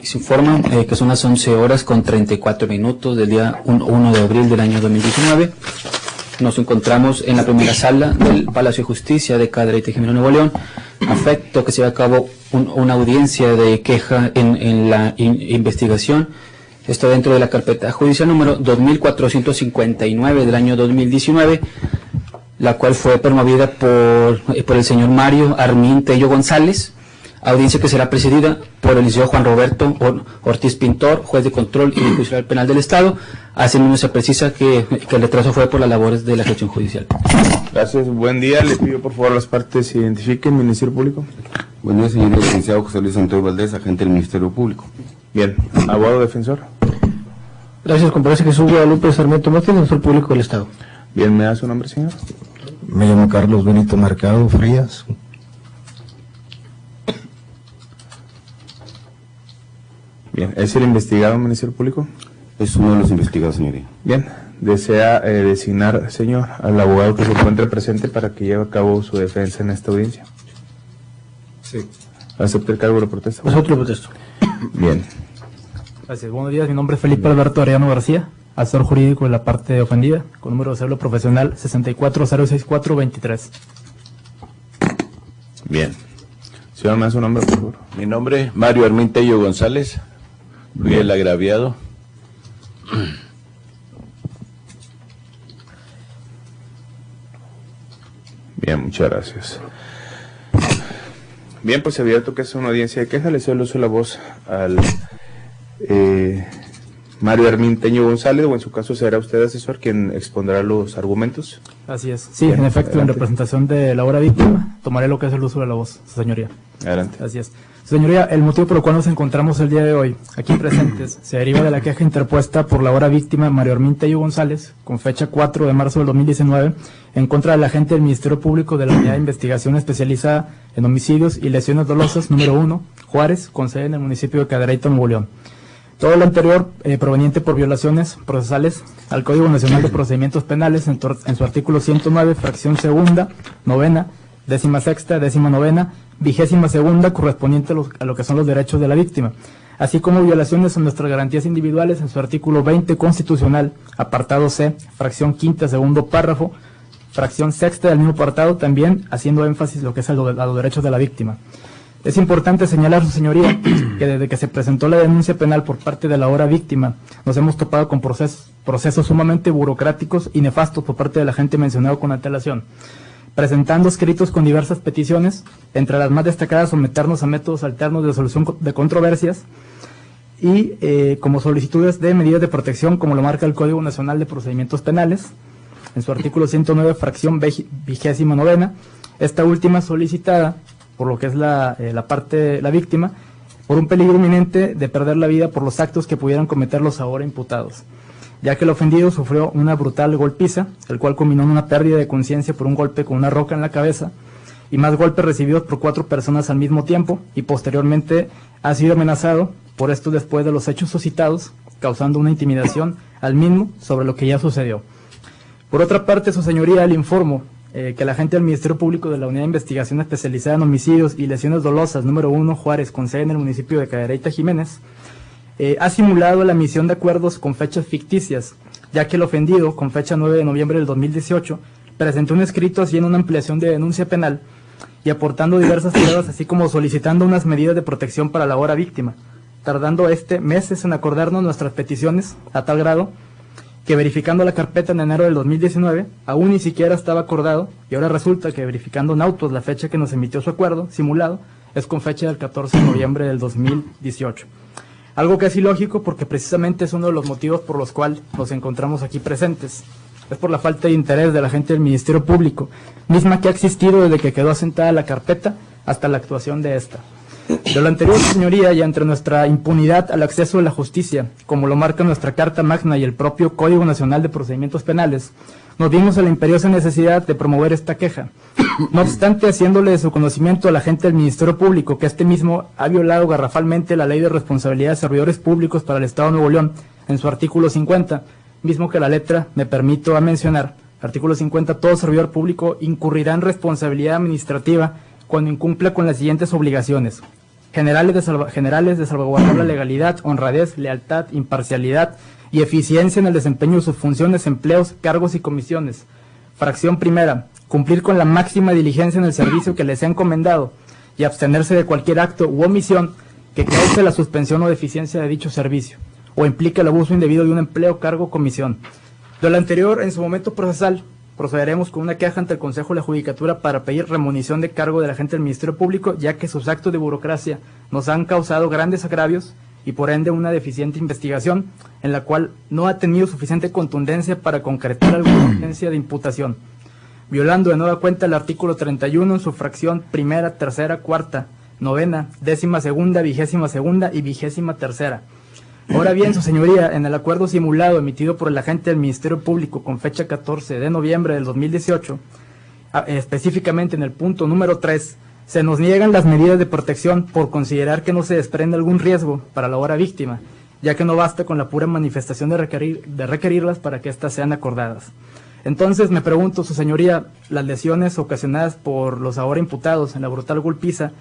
Se informa que son las 11 horas con 34 minutos del día 1 de abril del año 2019. Nos encontramos en la primera sala del Palacio de Justicia de Cadereyta y Jimena, Nuevo León, afecto que se lleva a cabo una audiencia de queja en la investigación. Esto dentro de la carpeta judicial número 2459 del año 2019, la cual fue promovida por el señor Mario Armin Tello González, audiencia que será presidida por el licenciado Juan Roberto Ortiz Pintor, juez de control y jurisdiccional penal del Estado. Asimismo se precisa que el retraso fue por las labores de la gestión judicial. Gracias, buen día. Le pido por favor las partes se identifiquen. Ministerio Público. Buen día, señor licenciado José Luis Santoy Valdés, agente del Ministerio Público. Bien, abogado defensor. Gracias, comparece Jesús Guadalupe Sarmiento Márquez, defensor público del Estado. Bien, ¿me da su nombre, señor? Me llamo Carlos Benito Mercado Frías. Bien, ¿es el investigado Ministerio Público? Es uno de los investigados, señoría. Bien, ¿desea designar, señor, al abogado que se encuentre presente para que lleve a cabo su defensa en esta audiencia? Sí. ¿Acepta el cargo de protesta? Nosotros protesto. Bien. Gracias, buenos días, mi nombre es Felipe Alberto Arellano García, asesor jurídico de la parte ofendida, con número de cédula profesional 6406423. Bien. Señor, ¿me da su nombre, por favor? Mi nombre, Mario Armin Tello González, fui el agraviado. Bien, muchas gracias. Bien, pues abierto que es una audiencia de queja, le cedo el uso de la voz al Mario Armin Tello González, o en su caso será usted asesor quien expondrá los argumentos. Así es. Sí, Bien, en efecto, adelante. en representación de la hora víctima, tomaré lo que es el uso de la voz, su señoría. Adelante. Así es. Señoría, el motivo por el cual nos encontramos el día de hoy aquí presentes se deriva de la queja interpuesta por la hora víctima Mario Armin Tello González, con fecha 4 de marzo del 2019, en contra del agente del Ministerio Público de la Unidad de Investigación Especializada en Homicidios y Lesiones Dolosas, número 1, Juárez, con sede en el municipio de Cadereyta, Nuevo León. Todo lo anterior proveniente por violaciones procesales al Código Nacional de Procedimientos Penales en su artículo 109, fracción segunda, novena, 16ª, 19ª, 22ª, correspondiente a lo que son los derechos de la víctima, así como violaciones a nuestras garantías individuales en su artículo 20 constitucional, apartado C, fracción quinta, segundo párrafo, fracción sexta del mismo apartado, también haciendo énfasis lo que es a los derechos de la víctima. Es importante señalar, su señoría, que desde que se presentó la denuncia penal por parte de la hora víctima, nos hemos topado con procesos sumamente burocráticos y nefastos por parte del agente mencionado con antelación, presentando escritos con diversas peticiones, entre las más destacadas someternos a métodos alternos de solución de controversias y como solicitudes de medidas de protección, como lo marca el Código Nacional de Procedimientos Penales, en su artículo 109, fracción 29ª, esta última solicitada por lo que es la víctima, por un peligro inminente de perder la vida por los actos que pudieran cometer los ahora imputados, ya que el ofendido sufrió una brutal golpiza, el cual culminó en una pérdida de conciencia por un golpe con una roca en la cabeza, y más golpes recibidos por 4 personas al mismo tiempo, y posteriormente ha sido amenazado por esto después de los hechos suscitados, causando una intimidación al mismo sobre lo que ya sucedió. Por otra parte, su señoría, le informo que el agente del Ministerio Público de la Unidad de Investigación Especializada en Homicidios y Lesiones Dolosas, número 1, Juárez, con sede en el municipio de Cadereyta, Jiménez, ha simulado la emisión de acuerdos con fechas ficticias, ya que el ofendido, con fecha 9 de noviembre del 2018, presentó un escrito haciendo una ampliación de denuncia penal y aportando diversas pruebas, así como solicitando unas medidas de protección para la hora víctima, tardando meses en acordarnos nuestras peticiones, a tal grado que verificando la carpeta en enero del 2019, aún ni siquiera estaba acordado, y ahora resulta que verificando en autos la fecha que nos emitió su acuerdo simulado es con fecha del 14 de noviembre del 2018. Algo que es ilógico porque precisamente es uno de los motivos por los cuales nos encontramos aquí presentes. Es por la falta de interés de la gente del Ministerio Público, misma que ha existido desde que quedó asentada la carpeta hasta la actuación de esta. De lo anterior, señoría, y entre nuestra impunidad al acceso a la justicia, como lo marca nuestra Carta Magna y el propio Código Nacional de Procedimientos Penales, nos vimos a la imperiosa necesidad de promover esta queja. No obstante, haciéndole de su conocimiento a la gente del Ministerio Público que este mismo ha violado garrafalmente la Ley de Responsabilidad de Servidores Públicos para el Estado de Nuevo León, en su artículo 50, mismo que la letra me permito a mencionar, Artículo 50. Todo servidor público incurrirá en responsabilidad administrativa cuando incumpla con las siguientes obligaciones: generales de salvaguardar la legalidad, honradez, lealtad, imparcialidad y eficiencia en el desempeño de sus funciones, empleos, cargos y comisiones. Fracción primera. Cumplir con la máxima diligencia en el servicio que les sea encomendado y abstenerse de cualquier acto u omisión que cause la suspensión o deficiencia de dicho servicio o implique el abuso indebido de un empleo, cargo o comisión. De lo anterior, en su momento procesal, procederemos con una queja ante el Consejo de la Judicatura para pedir remunición de cargo del agente del Ministerio Público, ya que sus actos de burocracia nos han causado grandes agravios y por ende una deficiente investigación en la cual no ha tenido suficiente contundencia para concretar alguna urgencia de imputación, violando de nueva cuenta el artículo 31 en su fracción primera, tercera, cuarta, novena, 12ª, 22ª y 23ª. Ahora bien, su señoría, en el acuerdo simulado emitido por el agente del Ministerio Público con fecha 14 de noviembre del 2018, específicamente en el punto número 3, se nos niegan las medidas de protección por considerar que no se desprende algún riesgo para la hora víctima, ya que no basta con la pura manifestación de requerirlas para que éstas sean acordadas. Entonces me pregunto, su señoría, las lesiones ocasionadas por los ahora imputados en la brutal golpiza,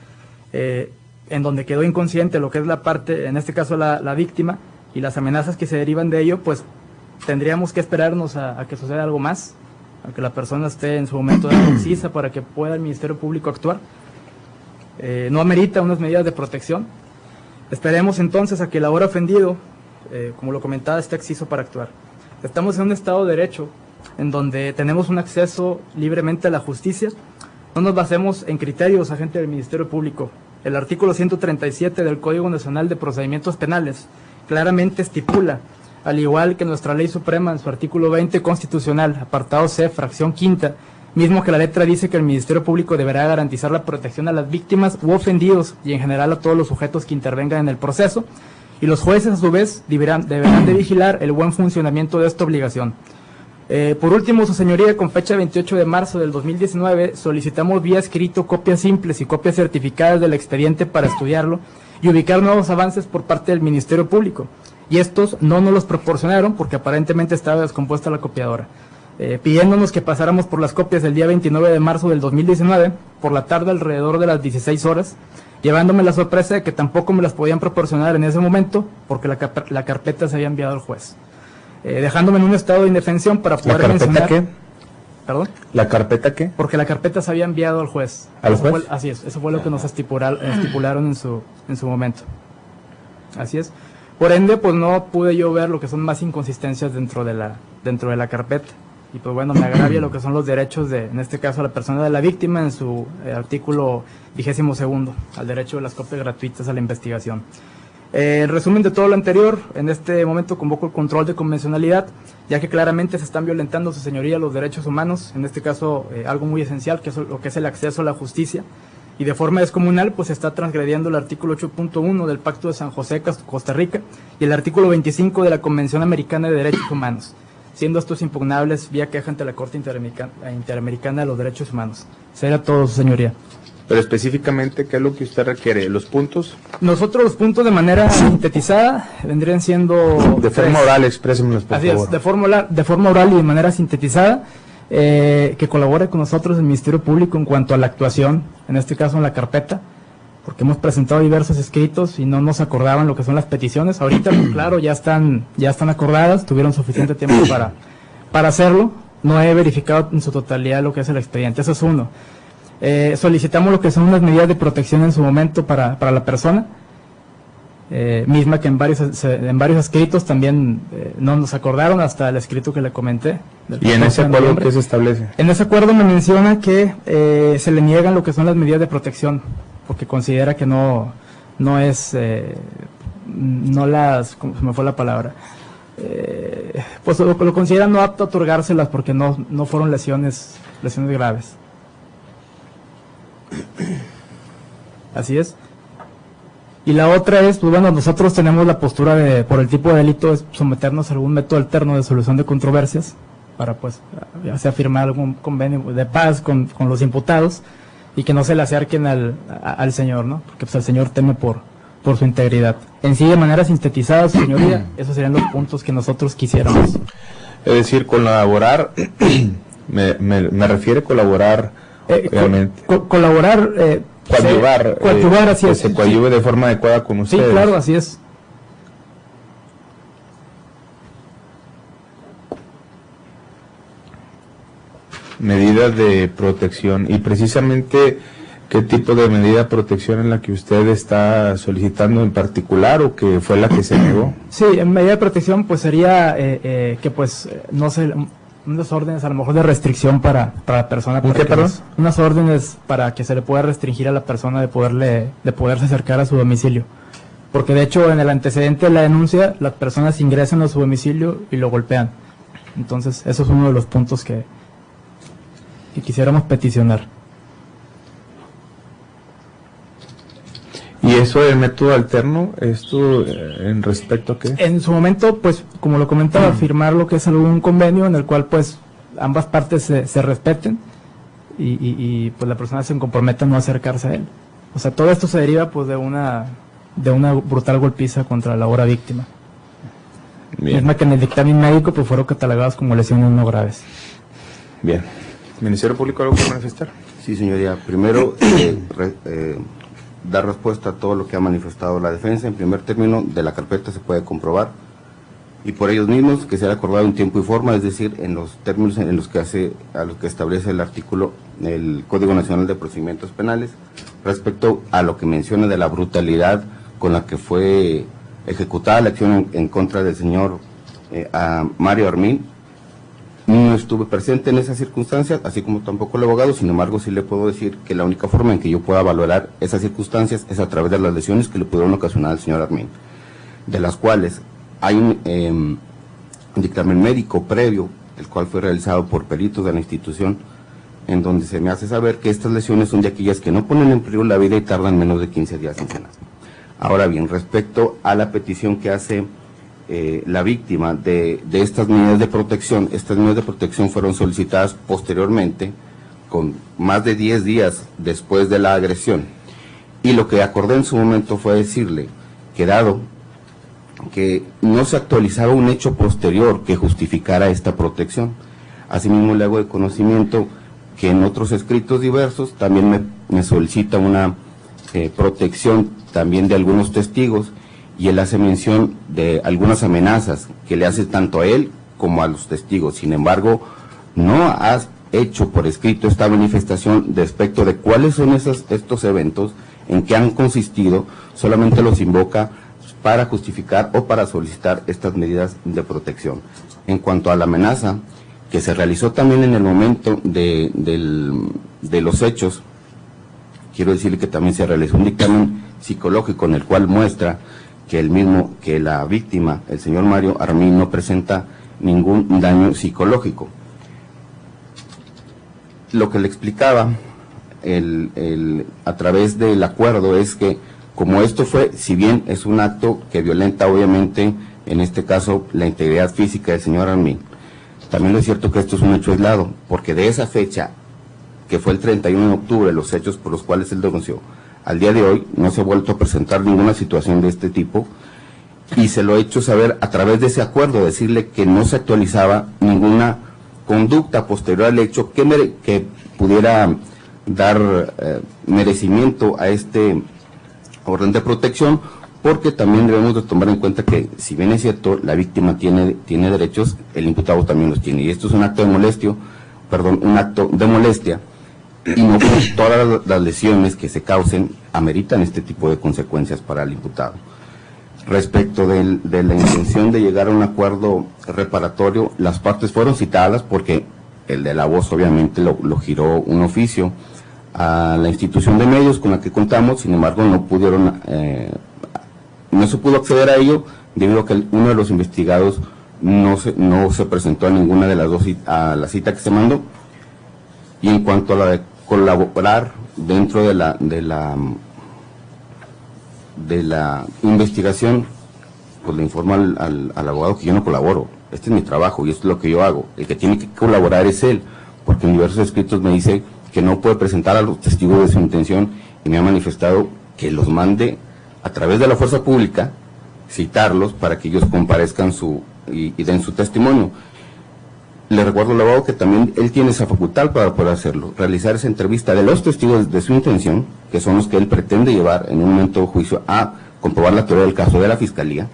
en donde quedó inconsciente lo que es la parte, en este caso la víctima, y las amenazas que se derivan de ello, pues tendríamos que esperarnos a que suceda algo más, a que la persona esté en su momento de precisa para que pueda el Ministerio Público actuar. No amerita unas medidas de protección. Esperemos entonces a que el ahora ofendido, como lo comentaba, esté exciso para actuar. Estamos en un Estado de Derecho, en donde tenemos un acceso libremente a la justicia. No nos basemos en criterios, agente del Ministerio Público. El artículo 137 del Código Nacional de Procedimientos Penales claramente estipula, al igual que nuestra Ley Suprema en su artículo 20 constitucional, apartado C, fracción quinta, mismo que la letra dice que el Ministerio Público deberá garantizar la protección a las víctimas u ofendidos y en general a todos los sujetos que intervengan en el proceso, y los jueces a su vez deberán de vigilar el buen funcionamiento de esta obligación. Por último, su señoría, con fecha 28 de marzo del 2019, solicitamos vía escrito copias simples y copias certificadas del expediente para estudiarlo y ubicar nuevos avances por parte del Ministerio Público. Y estos no nos los proporcionaron porque aparentemente estaba descompuesta la copiadora. Pidiéndonos que pasáramos por las copias el día 29 de marzo del 2019, por la tarde alrededor de las 16 horas, llevándome la sorpresa de que tampoco me las podían proporcionar en ese momento porque la carpeta se había enviado al juez. Dejándome en un estado de indefensión para poder mencionar... ¿La carpeta qué? ¿Perdón? ¿La carpeta qué? Porque la carpeta se había enviado al juez. ¿Al juez? Así es, eso fue lo que nos estipularon en su momento. Así es. Por ende, pues no pude yo ver lo que son más inconsistencias dentro de la carpeta. Y pues bueno, me agravia lo que son los derechos de, en este caso, la persona de la víctima en su artículo 22º, al derecho de las copias gratuitas a la investigación. En resumen de todo lo anterior, en este momento convoco el control de convencionalidad, ya que claramente se están violentando, su señoría, los derechos humanos, en este caso algo muy esencial, que es lo que es el acceso a la justicia, y de forma descomunal pues se está transgrediendo el artículo 8.1 del Pacto de San José, Costa Rica, y el artículo 25 de la Convención Americana de Derechos Humanos, siendo estos impugnables vía queja ante la Corte Interamericana de los Derechos Humanos. Será todo, su señoría. Pero específicamente, ¿qué es lo que usted requiere? ¿Los puntos? Nosotros los puntos de manera sintetizada vendrían siendo... De forma oral, exprésemelos, por favor. Así es, de forma oral y de manera sintetizada, que colabore con nosotros el Ministerio Público en cuanto a la actuación, en este caso en la carpeta, porque hemos presentado diversos escritos y no nos acordaban lo que son las peticiones. Ahorita, claro, ya están acordadas, tuvieron suficiente tiempo para hacerlo. No he verificado en su totalidad lo que es el expediente, eso es uno. Solicitamos lo que son unas medidas de protección en su momento para la persona, misma que en varios escritos también no nos acordaron, hasta el escrito que le comenté. ¿Y en ese acuerdo qué se establece? En ese acuerdo me menciona que se le niegan lo que son las medidas de protección, porque considera que no es, no las, ¿cómo se me fue la palabra? Pues lo considera no apto a otorgárselas porque no fueron lesiones graves. Así es. Y la otra es, pues bueno, nosotros tenemos la postura de, por el tipo de delito, es someternos a algún método alterno de solución de controversias para, pues, ya sea firmar algún convenio de paz con los imputados y que no se le acerquen al señor, ¿no? Porque pues el señor teme por su integridad. En sí, de manera sintetizada, señoría, esos serían los puntos que nosotros quisiéramos. Es decir, colaborar Me refiere colaborar, obviamente. Colaborar, coadyuvar, así que es. se coadyuve de forma adecuada con Sí, ustedes. claro, así es. Medidas de protección, y precisamente qué tipo de medida de protección en la que usted está solicitando en particular, o que fue la que se negó. Sí, en medida de protección pues sería que pues no sé, unas órdenes a lo mejor de restricción para la persona. ¿Un qué, perdón? Unas órdenes para que se le pueda restringir a la persona de poderse acercar a su domicilio. Porque de hecho en el antecedente de la denuncia las personas ingresan a su domicilio y lo golpean. Entonces eso es uno de los puntos que quisiéramos peticionar. ¿Y eso del método alterno, esto en respecto a qué? En su momento, pues, como lo comentaba, firmar lo que es algún convenio en el cual, pues, ambas partes se respeten y pues la persona se comprometa a no acercarse a él. O sea, todo esto se deriva, pues, de una brutal golpiza contra la ahora víctima. Bien. Misma que en el dictamen médico, pues, fueron catalogadas como lesiones no graves. Bien. ¿Ministerio Público algo que manifestar? Sí, señoría. Primero, dar respuesta a todo lo que ha manifestado la defensa. En primer término, de la carpeta se puede comprobar, y por ellos mismos, que se ha acordado en tiempo y forma, es decir, en los términos en los que establece el artículo del Código Nacional de Procedimientos Penales, respecto a lo que menciona de la brutalidad con la que fue ejecutada la acción en contra del señor Mario Armin. No estuve presente en esas circunstancias, así como tampoco el abogado. Sin embargo, sí le puedo decir que la única forma en que yo pueda valorar esas circunstancias es a través de las lesiones que le pudieron ocasionar al señor Armin, de las cuales hay un dictamen médico previo, el cual fue realizado por peritos de la institución, en donde se me hace saber que estas lesiones son de aquellas que no ponen en peligro la vida y tardan menos de 15 días en sanar. Ahora bien, respecto a la petición que hace la víctima de estas medidas de protección, estas medidas de protección fueron solicitadas posteriormente, con más de 10 días después de la agresión, y lo que acordé en su momento fue decirle que, dado que no se actualizaba un hecho posterior que justificara esta protección, asimismo le hago de conocimiento que en otros escritos diversos también me solicita una protección también de algunos testigos, y él hace mención de algunas amenazas que le hace tanto a él como a los testigos. Sin embargo, no ha hecho por escrito esta manifestación respecto de cuáles son estos eventos, en qué han consistido, solamente los invoca para justificar o para solicitar estas medidas de protección. En cuanto a la amenaza, que se realizó también en el momento de los hechos, quiero decirle que también se realizó un dictamen psicológico en el cual muestra que la víctima, el señor Mario Armin, no presenta ningún daño psicológico. Lo que le explicaba a través del acuerdo es que, como esto fue, si bien es un acto que violenta obviamente, en este caso, la integridad física del señor Armin, también es cierto que esto es un hecho aislado, porque de esa fecha, que fue el 31 de octubre, los hechos por los cuales él denunció, al día de hoy no se ha vuelto a presentar ninguna situación de este tipo, y se lo he hecho saber a través de ese acuerdo, decirle que no se actualizaba ninguna conducta posterior al hecho que pudiera dar merecimiento a este orden de protección, porque también debemos de tomar en cuenta que, si bien es cierto, la víctima tiene derechos, el imputado también los tiene, y esto es un acto de molestia, y no todas las lesiones que se causen ameritan este tipo de consecuencias para el imputado. Respecto de la intención de llegar a un acuerdo reparatorio, las partes fueron citadas porque el de la voz obviamente lo giró un oficio a la institución de medios con la que contamos. Sin embargo, no se pudo acceder a ello debido a que uno de los investigados no se presentó a ninguna de las dos a la cita que se mandó. Y en cuanto a la de colaborar dentro de la investigación, pues le informo al abogado que yo no colaboro. Este es mi trabajo y esto es lo que yo hago. El que tiene que colaborar es él, porque en diversos escritos me dice que no puede presentar a los testigos de su intención, y me ha manifestado que los mande a través de la fuerza pública, citarlos para que ellos comparezcan y den su testimonio. le recuerdo al abogado que también él tiene esa facultad para poder hacerlo, realizar esa entrevista de los testigos de su intención, que son los que él pretende llevar en un momento de juicio a comprobar la teoría del caso de la Fiscalía,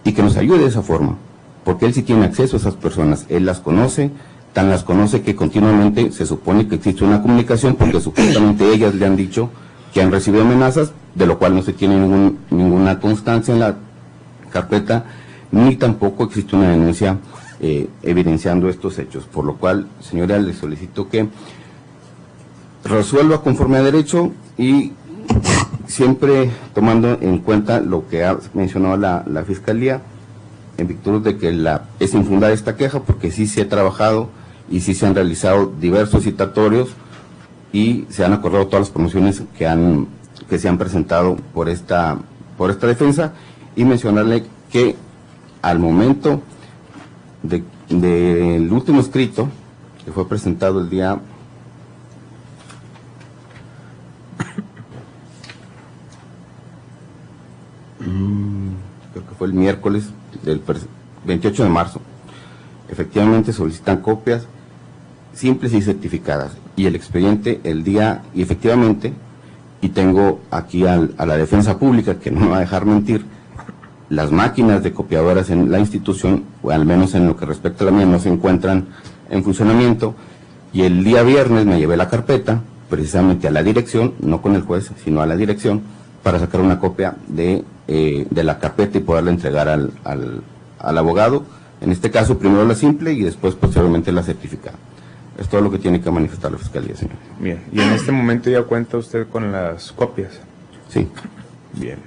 y que nos ayude de esa forma, porque él sí tiene acceso a esas personas, él las conoce, tan las conoce que continuamente se supone que existe una comunicación, porque supuestamente ellas le han dicho que han recibido amenazas, de lo cual no se tiene ninguna constancia en la carpeta, ni tampoco existe una denuncia evidenciando estos hechos, por lo cual, señora, le solicito que resuelva conforme a derecho y siempre tomando en cuenta lo que ha mencionado la Fiscalía, en virtud de que es infundada esta queja, porque sí se ha trabajado y sí se han realizado diversos citatorios y se han acordado todas las promociones que se han presentado por esta defensa, y mencionarle que al momento del último escrito que fue presentado el día creo que fue el miércoles del 28 de marzo, efectivamente solicitan copias simples y certificadas, y el expediente el día, y efectivamente, y tengo aquí a la defensa pública que no me va a dejar mentir, las máquinas de copiadoras en la institución, o al menos en lo que respecta a la mía, no se encuentran en funcionamiento, y el día viernes me llevé la carpeta, precisamente a la dirección, no con el juez, sino a la dirección, para sacar una copia de la carpeta y poderla entregar al abogado, en este caso primero la simple y después posteriormente la certificada. Es todo lo que tiene que manifestar la Fiscalía, señor. Bien, y en este momento ya cuenta usted con las copias. Sí. Bien.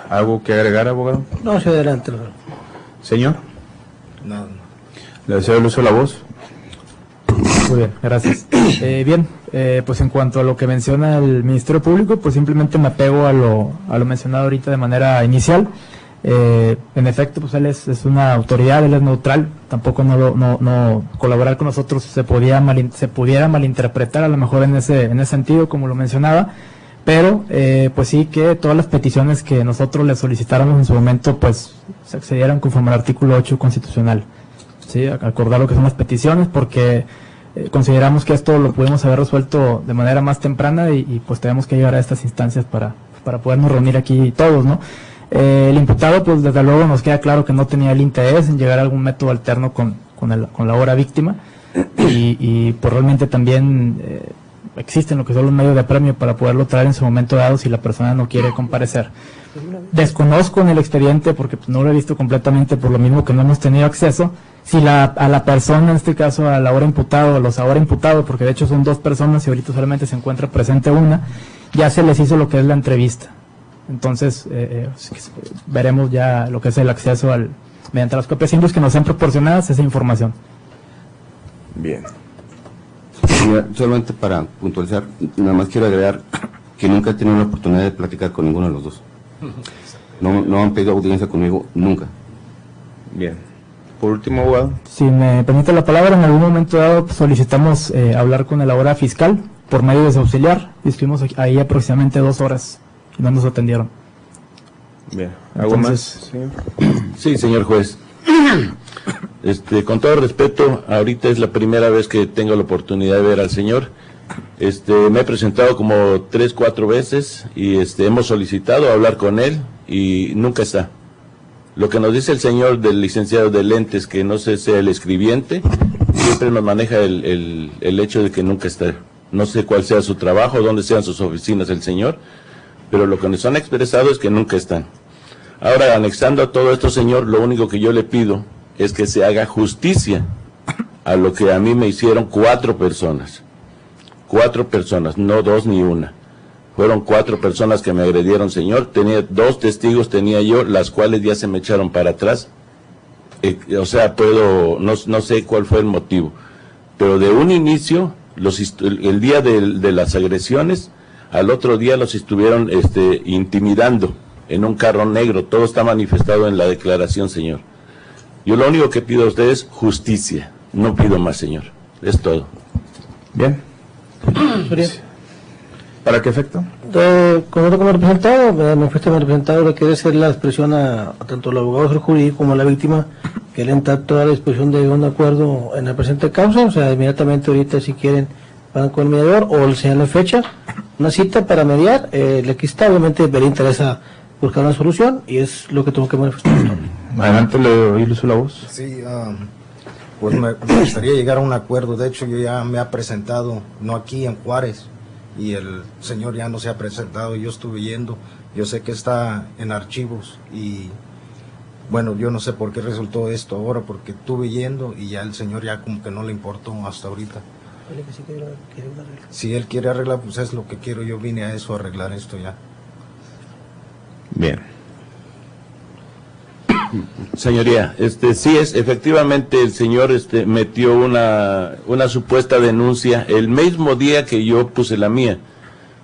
¿Algo que agregar, abogado? No, hacia adelante. Señor, No, no. le deseo el uso de la voz. Muy bien, gracias. Pues en cuanto a lo que menciona el Ministerio Público, pues simplemente me apego a lo mencionado ahorita de manera inicial. En efecto, pues él es una autoridad, él es neutral, tampoco no colaborar con nosotros se pudiera malinterpretar a lo mejor en ese sentido, como lo mencionaba, pero pues sí que todas las peticiones que nosotros le solicitáramos en su momento, pues se accedieran conforme al artículo 8 constitucional, sí, acordar lo que son las peticiones, porque consideramos que esto lo pudimos haber resuelto de manera más temprana y pues tenemos que llegar a estas instancias para podernos reunir aquí todos, ¿no? El imputado, pues desde luego nos queda claro que no tenía el interés en llegar a algún método alterno con la hora víctima, y pues realmente también existen lo que son los medios de apremio para poderlo traer en su momento dado si la persona no quiere comparecer. Desconozco en el expediente, porque pues, no lo he visto completamente, por lo mismo que no hemos tenido acceso, si a la persona, en este caso a la hora imputada, a los ahora imputados, porque de hecho son dos personas y ahorita solamente se encuentra presente una, ya se les hizo lo que es la entrevista. Entonces, veremos ya lo que es el acceso mediante las copias simples que nos sean proporcionadas esa información. Bien. Señora, solamente para puntualizar, nada más quiero agregar que nunca he tenido la oportunidad de platicar con ninguno de los dos. No han pedido audiencia conmigo, nunca. Bien. Por último, abogado. Si me permite la palabra, en algún momento dado solicitamos hablar con el ahora fiscal por medio de su auxiliar, y estuvimos ahí aproximadamente 2 horas y no nos atendieron. Bien. ¿Algo Entonces, más, señor? Sí, señor juez. Con todo respeto, ahorita es la primera vez que tengo la oportunidad de ver al señor. Me he presentado como 3, 4 veces y hemos solicitado hablar con él y nunca está. Lo que nos dice el señor del licenciado de lentes, que no sé si es el escribiente, siempre nos maneja el hecho de que nunca está. No sé cuál sea su trabajo, dónde sean sus oficinas el señor, pero lo que nos han expresado es que nunca están. Ahora, anexando a todo esto, señor, lo único que yo le pido es que se haga justicia a lo que a mí me hicieron 4 personas. 4 personas, no 2 ni 1. Fueron 4 personas que me agredieron, señor. Tenía 2 testigos, tenía yo, las cuales ya se me echaron para atrás. No sé cuál fue el motivo. Pero de un inicio, el día de las agresiones, al otro día los estuvieron intimidando en un carro negro. Todo está manifestado en la declaración, señor. Yo lo único que pido a ustedes es justicia. No pido más, señor. Es todo. Bien. ¿Para qué efecto? como representado, me manifiesto mi representado lo que debe ser la expresión a tanto el abogado jurídico como a la víctima, que le entra toda la disposición de un acuerdo en la presente causa, o sea, inmediatamente ahorita si quieren van con el mediador o le señalan fecha, una cita para mediar, aquí está, obviamente le interesa buscar una solución y es lo que tengo que manifestar. Adelante, le doy la voz. Sí, pues me gustaría llegar a un acuerdo. De hecho, yo ya me ha presentado, no aquí en Juárez, y el señor ya no se ha presentado. Yo estuve yendo, yo sé que está en archivos y bueno, yo no sé por qué resultó esto ahora, porque estuve yendo y ya el señor ya como que no le importó hasta ahorita. Si él quiere arreglar, pues es lo que quiero. Yo vine a eso, a arreglar esto ya. Bien. Señoría, sí es, efectivamente el señor metió una supuesta denuncia el mismo día que yo puse la mía,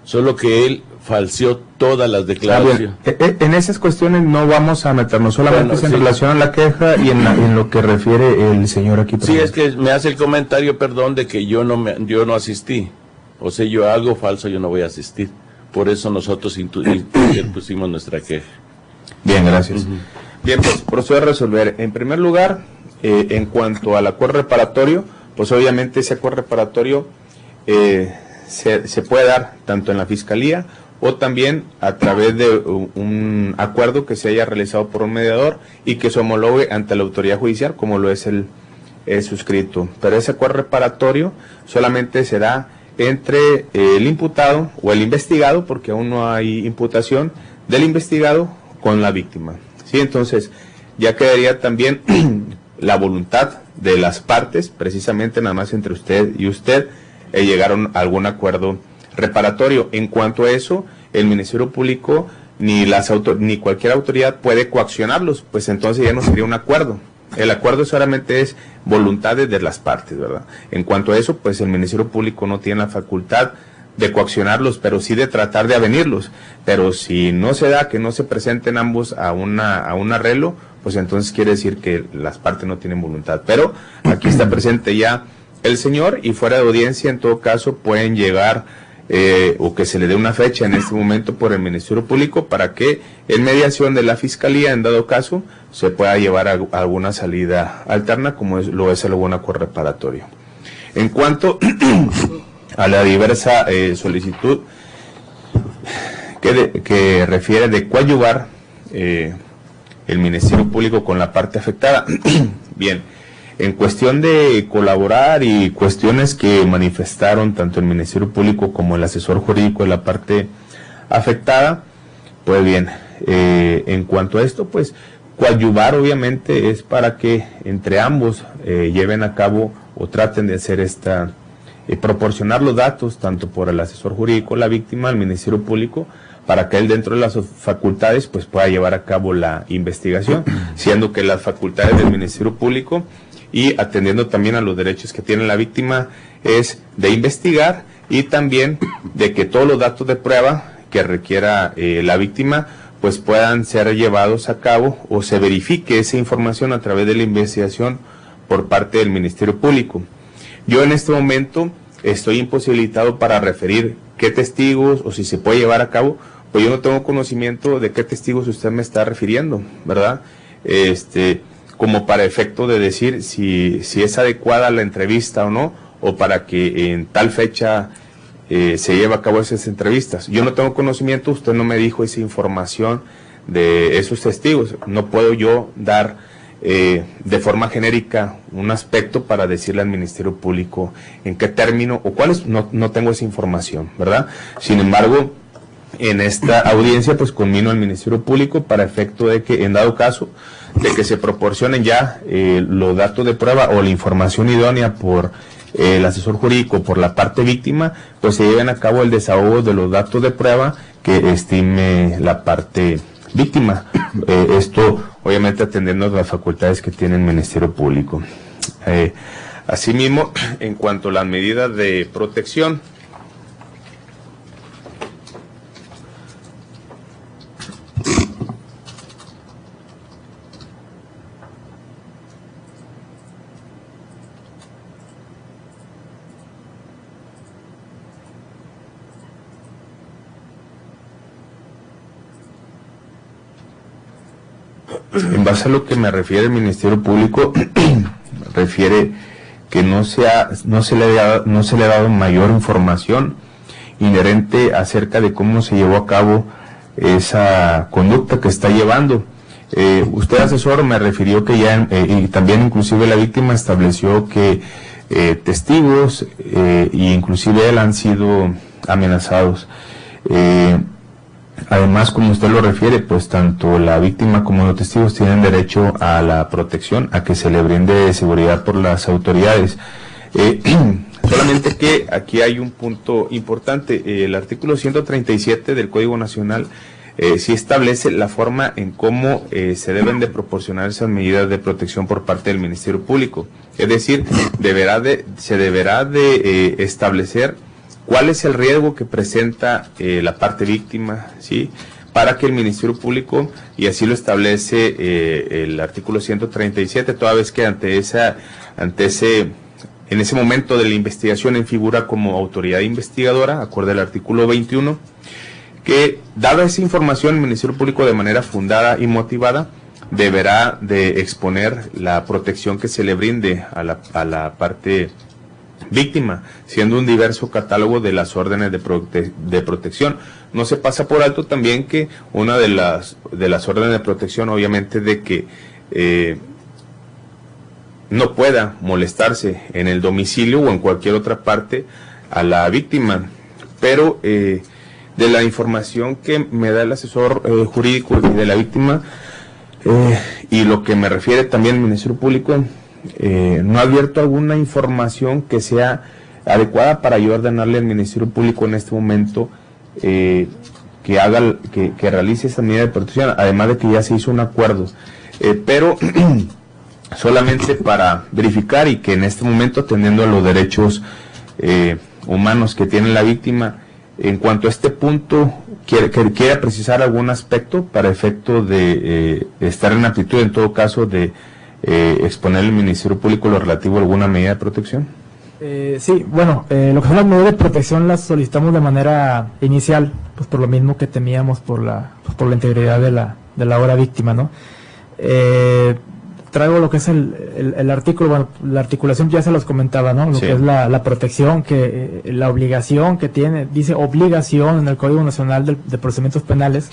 solo que él falseó todas las declaraciones. En esas cuestiones no vamos a meternos, solamente Bueno, en sí. relación a la queja y en lo que refiere el señor aquí. Sí, es que me hace el comentario, perdón, de que yo no asistí. O sea, yo algo falso, yo no voy a asistir. Por eso nosotros pusimos nuestra queja. Bien, gracias. Bien, pues procedo a resolver. En primer lugar, en cuanto al acuerdo reparatorio, pues obviamente ese acuerdo reparatorio se puede dar tanto en la Fiscalía o también a través de un acuerdo que se haya realizado por un mediador y que se homologue ante la autoridad judicial, como lo es el suscrito. Pero ese acuerdo reparatorio solamente se da entre el imputado o el investigado, porque aún no hay imputación del investigado con la víctima. Sí, entonces ya quedaría también la voluntad de las partes, precisamente nada más entre usted y usted, llegaron a algún acuerdo reparatorio. En cuanto a eso, el Ministerio Público ni cualquier autoridad puede coaccionarlos, pues entonces ya no sería un acuerdo. El acuerdo solamente es voluntades de las partes, ¿verdad? En cuanto a eso, pues el Ministerio Público no tiene la facultad de coaccionarlos, pero sí de tratar de avenirlos. Pero si no se da, que no se presenten ambos a un arreglo, pues entonces quiere decir que las partes no tienen voluntad. Pero aquí está presente ya el señor y fuera de audiencia, en todo caso, pueden llegar o que se le dé una fecha en este momento por el Ministerio Público para que en mediación de la Fiscalía, en dado caso, se pueda llevar a alguna salida alterna, como lo es el buen acuerdo reparatorio. En cuanto a la diversa solicitud que refiere de coadyuvar el Ministerio Público con la parte afectada. Bien, en cuestión de colaborar y cuestiones que manifestaron tanto el Ministerio Público como el asesor jurídico de la parte afectada, pues bien, en cuanto a esto, pues coadyuvar obviamente es para que entre ambos lleven a cabo o traten de hacer proporcionar los datos tanto por el asesor jurídico, la víctima, al Ministerio Público, para que él dentro de las facultades pues pueda llevar a cabo la investigación, siendo que las facultades del Ministerio Público y atendiendo también a los derechos que tiene la víctima es de investigar y también de que todos los datos de prueba que requiera la víctima pues puedan ser llevados a cabo o se verifique esa información a través de la investigación por parte del Ministerio Público. Yo en este momento estoy imposibilitado para referir qué testigos o si se puede llevar a cabo, pues yo no tengo conocimiento de qué testigos usted me está refiriendo, ¿verdad? Como para efecto de decir si es adecuada la entrevista o no, o para que en tal fecha se lleve a cabo esas entrevistas. Yo no tengo conocimiento, usted no me dijo esa información de esos testigos, no puedo yo dar de forma genérica un aspecto para decirle al Ministerio Público en qué término o cuáles, no tengo esa información, ¿verdad? Sin embargo, en esta audiencia pues conmino al Ministerio Público para efecto de que en dado caso de que se proporcionen ya los datos de prueba o la información idónea por el asesor jurídico, por la parte víctima, pues se lleven a cabo el desahogo de los datos de prueba que estime la parte víctima. Esto obviamente atendiendo a las facultades que tiene el Ministerio Público. Asimismo, en cuanto a las medidas de protección, En base a lo que me refiere el Ministerio Público, refiere que no se le ha dado mayor información inherente acerca de cómo se llevó a cabo esa conducta que está llevando. Usted, asesor, me refirió que ya, y también inclusive la víctima estableció que testigos e inclusive él han sido amenazados. Además, como usted lo refiere, pues tanto la víctima como los testigos tienen derecho a la protección, a que se le brinde seguridad por las autoridades. Solamente que aquí hay un punto importante. El artículo 137 del Código Nacional sí establece la forma en cómo se deben de proporcionar esas medidas de protección por parte del Ministerio Público. Es decir, se deberá de establecer cuál es el riesgo que presenta la parte víctima, ¿sí?, para que el Ministerio Público, y así lo establece el artículo 137, toda vez que en ese momento de la investigación en figura como autoridad investigadora, acorde al artículo 21, que dada esa información el Ministerio Público de manera fundada y motivada deberá de exponer la protección que se le brinde a la parte víctima, siendo un diverso catálogo de las órdenes de protección. No se pasa por alto también que una de las órdenes de protección, obviamente, de que no pueda molestarse en el domicilio o en cualquier otra parte a la víctima. Pero de la información que me da el asesor jurídico de la víctima y lo que me refiere también el Ministerio Público, no ha abierto alguna información que sea adecuada para yo ordenarle al Ministerio Público en este momento que realice esa medida de protección, además de que ya se hizo un acuerdo, pero solamente para verificar y que en este momento, atendiendo a los derechos humanos que tiene la víctima, en cuanto a este punto, quiere precisar algún aspecto para efecto de estar en aptitud, en todo caso, de exponer al Ministerio Público lo relativo a alguna medida de protección. Sí, bueno, lo que son las medidas de protección las solicitamos de manera inicial, pues por lo mismo que temíamos por la integridad de la hora víctima, ¿no? Traigo lo que es el artículo, bueno, la articulación ya se los comentaba, ¿no? Lo Sí. que es la protección, que la obligación que tiene, dice obligación en el Código Nacional de Procedimientos Penales,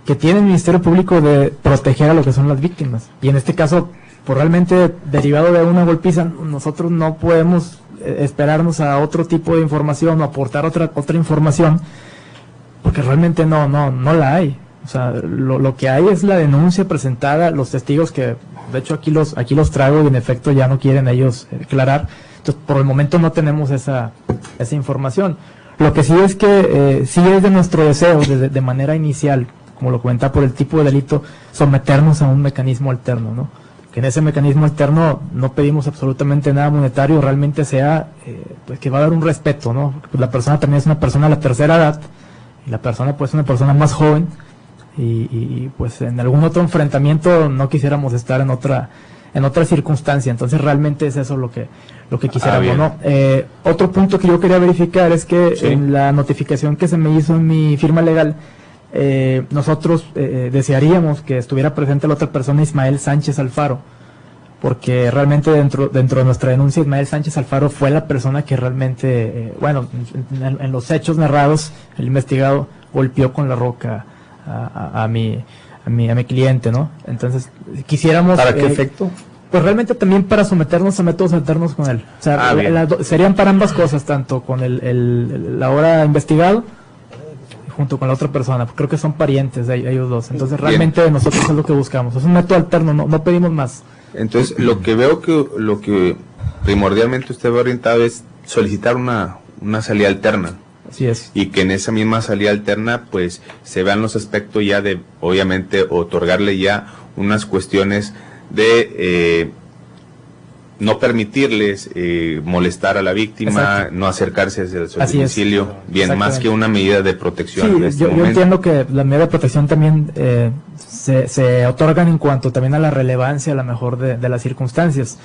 que tiene el Ministerio Público de proteger a lo que son las víctimas. Y en este caso, pues realmente derivado de una golpiza, nosotros no podemos esperarnos a otro tipo de información o aportar otra información, porque realmente no la hay. O sea, lo que hay es la denuncia presentada, los testigos que, de hecho, aquí los traigo y en efecto ya no quieren ellos aclarar. Entonces, por el momento no tenemos esa información. Lo que sí es que sí es de nuestro deseo, de manera inicial, como lo comentaba, por el tipo de delito, someternos a un mecanismo alterno, ¿no? Que en ese mecanismo alterno no pedimos absolutamente nada monetario, realmente sea, pues que va a dar un respeto, ¿no? Porque la persona también es una persona de la tercera edad, y la persona pues es una persona más joven, y pues en algún otro enfrentamiento no quisiéramos estar en otra circunstancia. Entonces realmente es eso lo que quisiéramos, ¿no? Otro punto que yo quería verificar es que Sí. en la notificación que se me hizo en mi firma legal, nosotros desearíamos que estuviera presente la otra persona, Ismael Sánchez Alfaro, porque realmente dentro de nuestra denuncia Ismael Sánchez Alfaro fue la persona que realmente, en los hechos narrados, el investigado golpeó con la roca a mi cliente, ¿no? Entonces quisiéramos... ¿Para qué efecto? Pues realmente también para someternos a métodos alternos con él. O sea, serían para ambas cosas, tanto con la hora investigado junto con la otra persona. Creo que son parientes de ellos dos. Entonces realmente nosotros es lo que buscamos. Es un método alterno, no pedimos más. Entonces, lo que primordialmente usted va orientado es solicitar una salida alterna. Así es. Y que en esa misma salida alterna pues se vean los aspectos ya de, obviamente, otorgarle ya unas cuestiones de no permitirles molestar a la víctima, Exacto. no acercarse hacia su Así es. domicilio, bien, más que una medida de protección. Sí, en este yo momento. entiendo que la medida de protección también se otorgan en cuanto también a la relevancia, a lo mejor, de las circunstancias.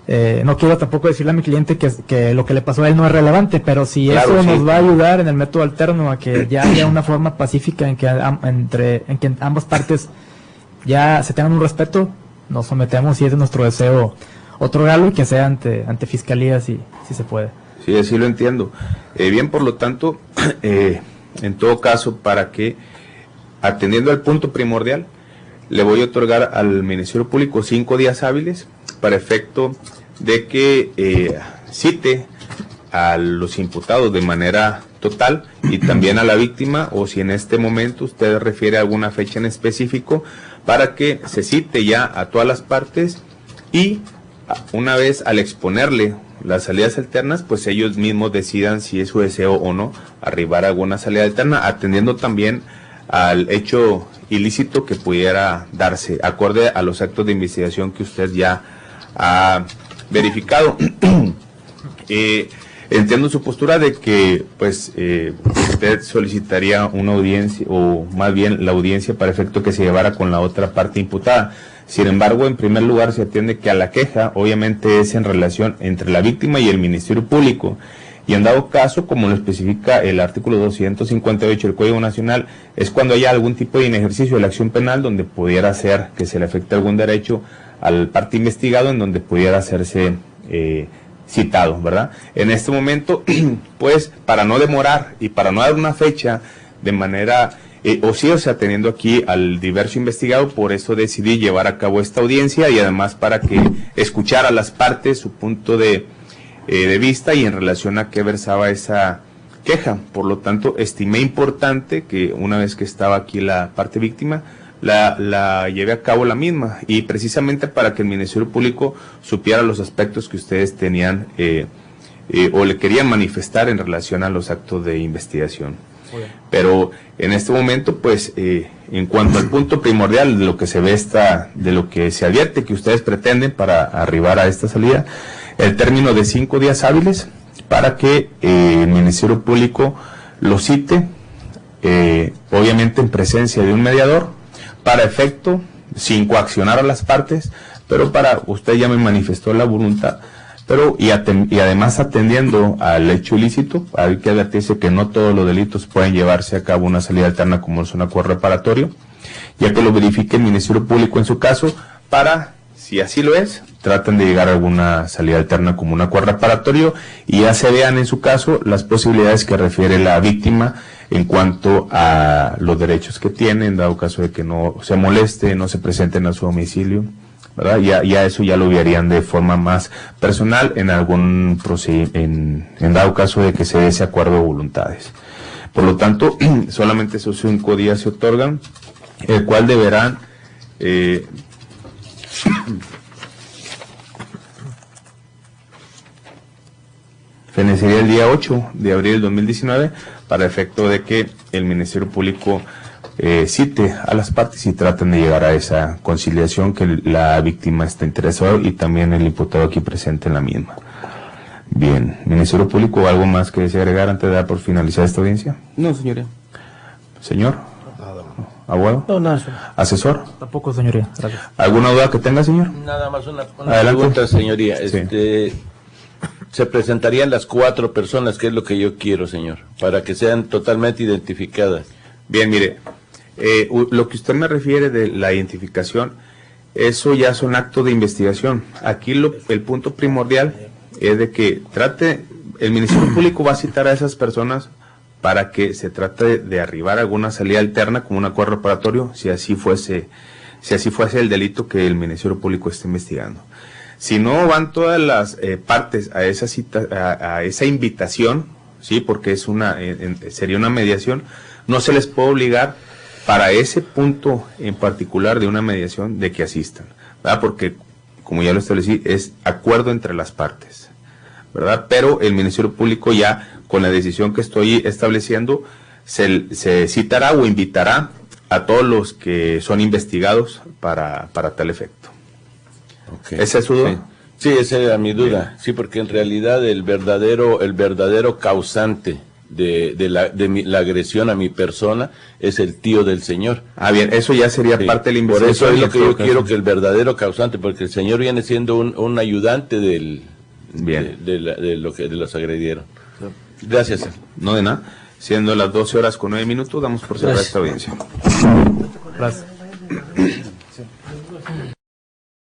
No quiero tampoco decirle a mi cliente que lo que le pasó a él no es relevante, pero si Claro, eso sí. nos va a ayudar en el método alterno a que ya haya una forma pacífica en que ambas partes ya se tengan un respeto, nos sometemos y es nuestro deseo otorgarlo y que sea ante fiscalía si se puede. Sí, así lo entiendo. Bien, por lo tanto, en todo caso, para que, atendiendo al punto primordial, le voy a otorgar al Ministerio Público 5 días hábiles para efecto de que cite a los imputados de manera total y también a la víctima, o si en este momento usted refiere a alguna fecha en específico, para que se cite ya a todas las partes y una vez al exponerle las salidas alternas, pues ellos mismos decidan si es su deseo o no arribar a alguna salida alterna, atendiendo también al hecho ilícito que pudiera darse, acorde a los actos de investigación que usted ya ha verificado. Entiendo su postura de que pues usted solicitaría una audiencia, o más bien la audiencia para efecto que se llevara con la otra parte imputada. Sin embargo, en primer lugar se atiende que a la queja obviamente es en relación entre la víctima y el Ministerio Público, y en dado caso, como lo especifica el artículo 258 del Código Nacional, es cuando haya algún tipo de inejercicio de la acción penal donde pudiera ser que se le afecte algún derecho al parte investigado, en donde pudiera hacerse citado, ¿verdad? En este momento, pues, para no demorar y para no dar una fecha de manera ociosa, teniendo aquí al diverso investigado, por eso decidí llevar a cabo esta audiencia y además para que escuchara a las partes su punto de vista y en relación a qué versaba esa queja. Por lo tanto, estimé importante que una vez que estaba aquí la parte víctima, la lleve a cabo la misma, y precisamente para que el Ministerio Público supiera los aspectos que ustedes tenían o le querían manifestar en relación a los actos de investigación. Pero en este momento, pues, en cuanto al punto primordial de lo que se ve de lo que se advierte que ustedes pretenden para arribar a esta salida, el término de 5 días hábiles para que el Ministerio Público lo cite, obviamente en presencia de un mediador, para efecto, sin coaccionar a las partes, pero usted ya me manifestó la voluntad, pero y además atendiendo al hecho ilícito, hay que advertirse que no todos los delitos pueden llevarse a cabo una salida alterna como es un acuerdo reparatorio, ya que lo verifique el Ministerio Público en su caso, para, si así lo es, traten de llegar a alguna salida alterna como un acuerdo reparatorio y ya se vean en su caso las posibilidades que refiere la víctima en cuanto a los derechos que tiene, en dado caso de que no se moleste, no se presenten a su domicilio, ¿verdad? Ya eso ya lo verían de forma más personal en algún en dado caso de que se dé ese acuerdo de voluntades. Por lo tanto, solamente esos 5 días se otorgan, el cual deberán fenecería el día 8 de abril del 2019 para efecto de que el Ministerio Público cite a las partes y traten de llegar a esa conciliación que la víctima está interesada y también el imputado aquí presente en la misma. Bien, Ministerio Público, ¿algo más que desea agregar antes de dar por finalizar esta audiencia? No, señoría. Señor. ¿Abogado? No, nada. ¿Asesor? Tampoco, señoría. Gracias. ¿Alguna duda que tenga, señor? Nada más una Adelante. pregunta, señoría. Sí. Se presentarían las 4 personas, que es lo que yo quiero, señor, para que sean totalmente identificadas. Bien, mire, lo que usted me refiere de la identificación, eso ya son actos de investigación. Aquí el punto primordial es de que el Ministerio Público va a citar a esas personas para que se trate de arribar a alguna salida alterna como un acuerdo reparatorio, si así fuese el delito que el Ministerio Público esté investigando. Si no van todas las partes a esa cita, a esa invitación, sí, porque sería una mediación, no se les puede obligar para ese punto en particular de una mediación de que asistan, ¿verdad? Porque, como ya lo establecí, es acuerdo entre las partes, ¿verdad? Pero el Ministerio Público ya, con la decisión que estoy estableciendo, se citará o invitará a todos los que son investigados para tal efecto. Okay. ¿Esa es su duda? Sí, esa era mi duda. Sí, porque en realidad el verdadero causante de la agresión a mi persona es el tío del señor. Ah, bien, eso ya sería parte de la investigación. Por eso es lo que yo quiero, que el verdadero causante, porque el señor viene siendo un ayudante de los agredieron. Gracias. No de nada. Siendo las 12:09, damos por cerrar esta audiencia. Gracias. Sí.